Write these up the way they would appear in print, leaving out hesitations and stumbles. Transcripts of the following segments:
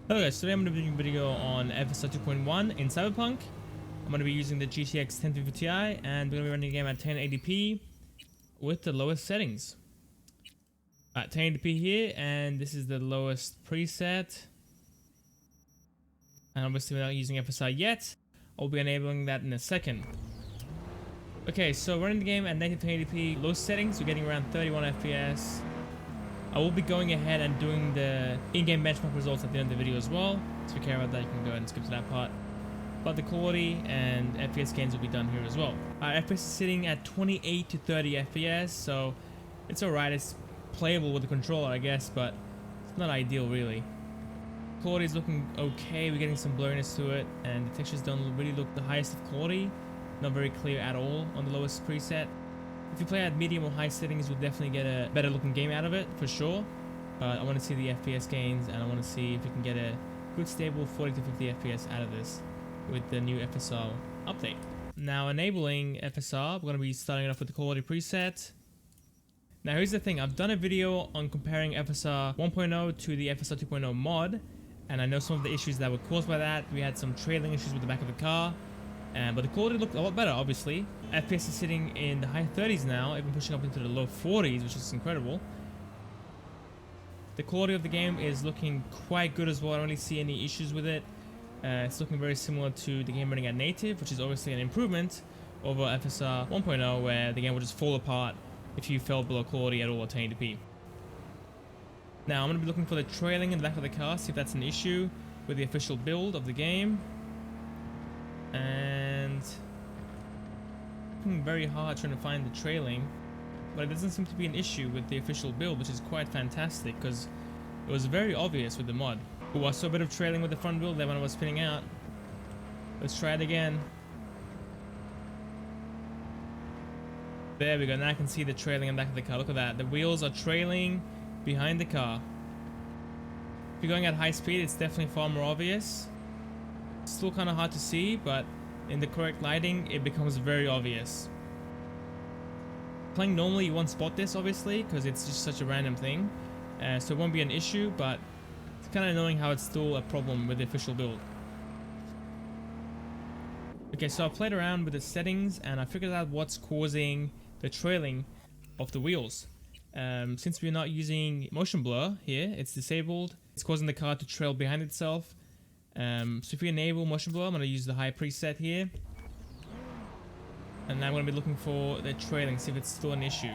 Hello guys, today I'm going to be doing a video on FSR 2.1 in CYBERPUNK. I'm going to be using the GTX 1050 Ti and we're going to be running the game at 1080p with the lowest settings. At 1080p here, and this is the lowest preset. And obviously we're not using FSR yet. I'll be enabling that in a second. Okay, so running the game at native 1080p, low settings, we're getting around 31 FPS. I will be going ahead and doing the in-game benchmark results at the end of the video as well. So if you care about that, you can go ahead and skip to that part. But the quality and FPS gains will be done here as well. Our FPS is sitting at 28 to 30 FPS, so it's alright. It's playable with the controller, I guess, but it's not ideal really. Quality is looking okay. We're getting some blurriness to it, and the textures don't really look the highest of quality. Not very clear at all on the lowest preset. If you play at medium or high settings, you'll definitely get a better looking game out of it, for sure. But I want to see the FPS gains, and I want to see if we can get a good stable 40 to 50 FPS out of this with the new FSR update. Now enabling FSR, we're going to be starting it off with the quality preset. Now here's the thing, I've done a video on comparing FSR 1.0 to the FSR 2.0 mod, and I know some of the issues that were caused by that. We had some trailing issues with the back of the car. But the quality looked a lot better, obviously. FPS is sitting in the high 30s now, even pushing up into the low 40s, which is incredible. The quality of the game is looking quite good as well. I don't really see any issues with it. It's looking very similar to the game running at native, which is obviously an improvement over FSR 1.0, where the game would just fall apart if you fell below quality at all at 1080p. Now I'm going to be looking for the trailing in the back of the car, see if that's an issue with the official build of the game. And working very hard trying to find the trailing, but it doesn't seem to be an issue with the official build, which is quite fantastic because it was very obvious with the mod. Oh, I saw a bit of trailing with the front wheel there when I was spinning out. Let's try it again. There we go. Now I can see the trailing in the back of the car. Look at that. The wheels are trailing behind the car. If you're going at high speed, it's definitely far more obvious. Still kind of hard to see, but in the correct lighting it becomes very obvious. Playing normally you won't spot this obviously because it's just such a random thing, so it won't be an issue, but it's kind of annoying how it's still a problem with the official build. Okay, so I played around with the settings and I figured out what's causing the trailing of the wheels. Since we're not using motion blur here, it's disabled. It's causing the car to trail behind itself. So if we enable motion blur, I'm going to use the high preset here. And now I'm going to be looking for the trailing, see if it's still an issue.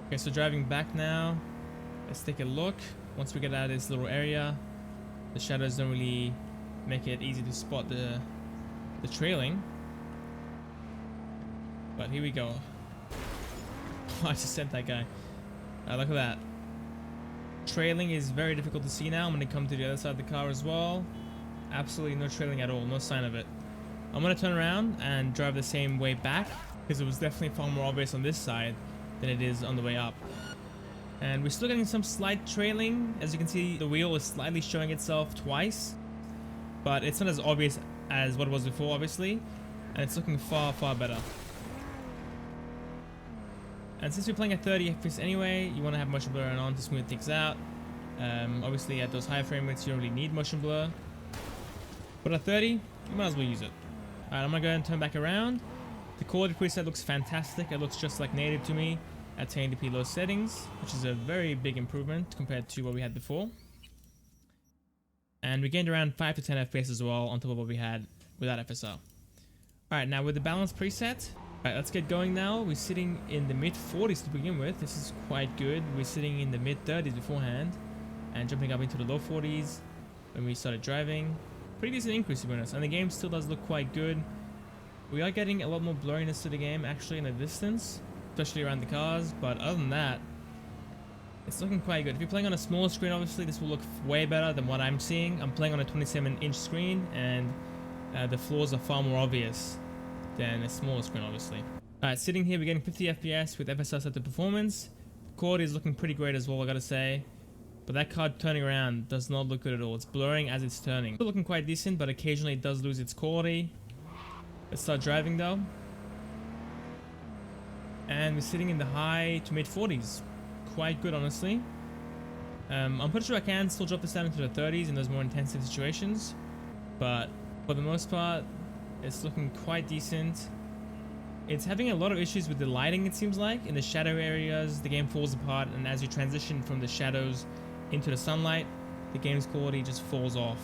Okay, so driving back now. Let's take a look. Once we get out of this little area, the shadows don't really make it easy to spot the trailing. But here we go. I just sent that guy. Look at that. Trailing is very difficult to see now. I'm going to come to the other side of the car as well. Absolutely no trailing at all, no sign of it. I'm going to turn around and drive the same way back because it was definitely far more obvious on this side than it is on the way up. And we're still getting some slight trailing. As you can see, the wheel is slightly showing itself twice, but it's not as obvious as what it was before, obviously, and it's looking far, far better. And since we're playing at 30 FPS anyway, you want to have motion blur on to smooth things out. Obviously at those higher frame rates you don't really need motion blur, but at 30 you might as well use it. Alright, I'm gonna go ahead and turn back around. The quality preset looks fantastic. It looks just like native to me at 1080p low settings, which is a very big improvement compared to what we had before. And we gained around 5 to 10 FPS as well on top of what we had without FSR. Alright, now with the balanced preset, alright, let's get going now. We're sitting in the mid 40s to begin with. This is quite good. We're sitting in the mid 30s beforehand and jumping up into the low 40s when we started driving. Pretty decent increase to be honest, and the game still does look quite good. We are getting a lot more blurriness to the game actually in the distance, especially around the cars, but other than that, it's looking quite good. If you're playing on a smaller screen, obviously this will look way better than what I'm seeing. I'm playing on a 27-inch screen, and the flaws are far more obvious than a smaller screen, obviously. Alright, sitting here, we're getting 50 FPS with FSR Ultra Performance. Quality is looking pretty great as well, I gotta say. But that card turning around does not look good at all. It's blurring as it's turning. Still looking quite decent, but occasionally it does lose its quality. Let's start driving though. And we're sitting in the high to mid 40s. Quite good, honestly. I'm pretty sure I can still drop this down into the 30s in those more intensive situations, but for the most part, it's looking quite decent. It's having a lot of issues with the lighting, it seems like. In the shadow areas, the game falls apart, and as you transition from the shadows into the sunlight, the game's quality just falls off.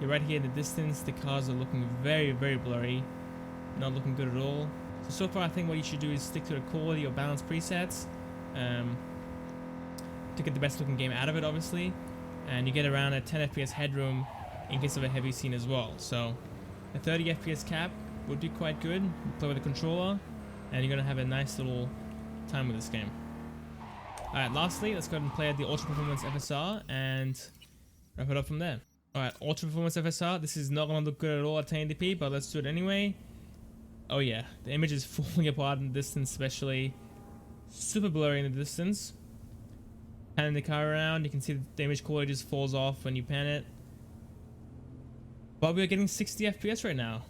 You're right here in the distance, the cars are looking very, very blurry, not looking good at all. So far I think what you should do is stick to the quality or balance presets to get the best looking game out of it, obviously, and you get around a 10 FPS headroom in case of a heavy scene as well. So a 30 FPS cap would be quite good. You play with the controller and you're gonna have a nice little time with this game. Alright, lastly, let's go ahead and play at the Ultra Performance FSR and wrap it up from there. Alright, Ultra Performance FSR, this is not gonna look good at all at 1080p, but let's do it anyway. Oh yeah, the image is falling apart in the distance, especially super blurry in the distance. Panning the car around, you can see the image quality just falls off when you pan it. But we are getting 60 FPS right now.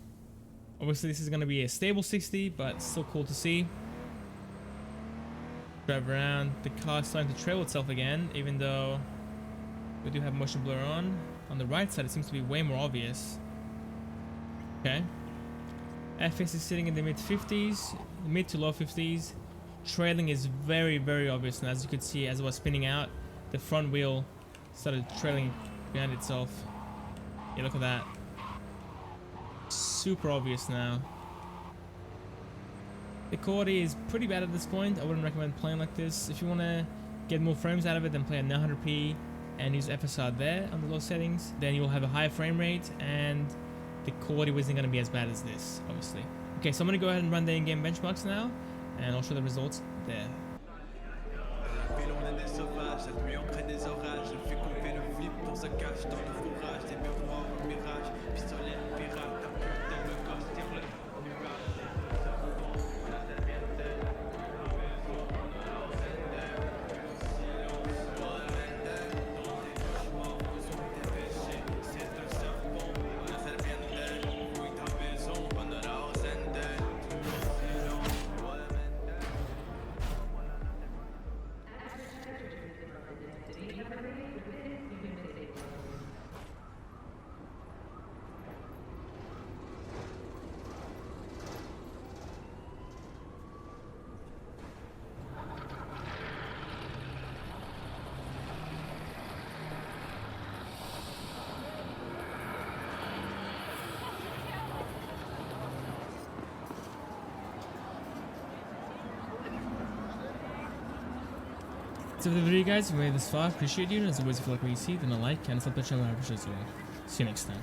Obviously this is going to be a stable 60, but still cool to see. Drive around, the car is starting to trail itself again, even though we do have motion blur on. On the right side it seems to be way more obvious. Okay. FPS is sitting in the mid 50s, mid to low 50s. Trailing is very, very obvious, and as you could see, as it was spinning out, the front wheel started trailing behind itself. Yeah, look at that. Super obvious now. The quality is pretty bad at this point. I wouldn't recommend playing like this. If you want to get more frames out of it, then play at 900p and use FSR there on the low settings. Then you'll have a higher frame rate and the quality isn't going to be as bad as this, obviously. Okay, so I'm going to go ahead and run the in-game benchmarks now, and I'll show the results there. So for the video guys, if you made it this far, appreciate you, and as always if you like what you see, then a like and sub the channel, I appreciate it as well. See you next time.